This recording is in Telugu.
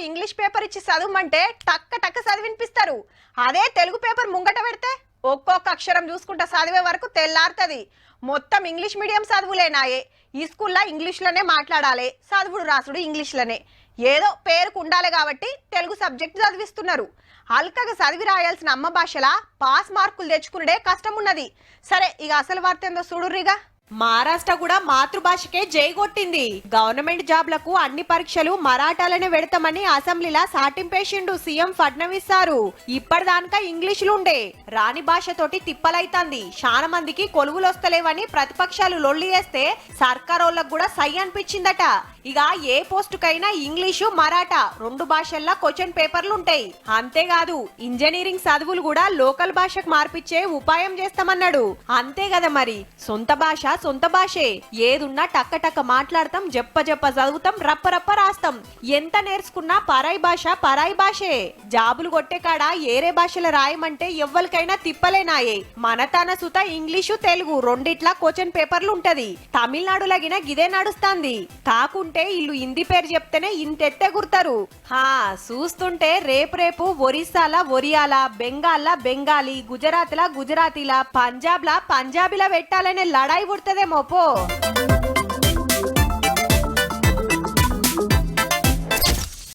ఇంగ్లీష్ పేపర్ ఇచ్చి చదవమంటే టక్క టక్క చదివినిపిస్తారు. అదే తెలుగు పేపర్ ముంగట పెడితే ఒక్కొక్క అక్షరం చూసుకుంటా చదివే వరకు తెల్లారుతుంది. మొత్తం ఇంగ్లీష్ మీడియం చదువులేనాయే. ఈ స్కూల్లో ఇంగ్లీష్లోనే మాట్లాడాలి, చదువుడు రాసుడు ఇంగ్లీష్లోనే. ఏదో పేరుకు ఉండాలి కాబట్టి తెలుగు సబ్జెక్ట్ చదివిస్తున్నారు. అల్కగా చదివి రాయాల్సిన అమ్మ భాషలా పాస్ మార్కులు తెచ్చుకునే కష్టం ఉన్నది. సరే ఇక అసలు వార్త ఏందో చూడుర్రిగా. మహారాష్ట్ర కూడా మాతృభాషకే జై కొట్టింది. గవర్నమెంట్ జాబ్లకు అన్ని పరీక్షలు మరాఠాలనే పెడతామని అసెంబ్లీలా సాటింపేసిండు సీఎం ఫడ్నవీస్ సారు. ఇప్పటిదాకా ఇంగ్లీషులు ఉండే రాని భాషతోటి తిప్పలైతాంది. చాలా మందికి కొలువులు వస్తలేవని ప్రతిపక్షాలు లొల్లి చేస్తే సర్కారోళ్ళకు కూడా సై అనిపించిందట. ఇక ఏ పోస్టుకైనా ఇంగ్లీషు మరాఠా రెండు భాషల్లో క్వశ్చన్ పేపర్లు ఉంటాయి. అంతేకాదు ఇంజనీరింగ్ చదువులు కూడా లోకల్ భాషకు మార్పిచ్చే ఉపాయం చేస్తామన్నాడు. అంతే కదా మరి, సొంత భాషే. ఏదున్నా టక్క టక్క మాట్లాడతాం, జప్ప చదువుతాం, రప్ప రప్ప రాస్తాం. ఎంత నేర్చుకున్నా పరాయి భాషే. జాబులు కొట్టే కాడ ఏరే భాషలు రాయమంటే ఎవ్వరికైనా తిప్పలేనాయే. మన తన సుత ఇంగ్లీషు తెలుగు రెండిట్లా క్వశ్చన్ పేపర్లు ఉంటది. తమిళనాడులగిన గిదే నడుస్తాంది. కాకుంటే ఇల్లు హిందీ పేరు చెప్తేనే ఇంతెత్తే గుర్తారు. చూస్తుంటే రేపు ఒరిస్సాల ఒరియాలా, బెంగాల్లా బెంగాలీ, గుజరాత్లా గుజరాతీలా, పంజాబ్లా పంజాబీలా పెట్టాలనే లడాయి పుడుతుందేమో పో.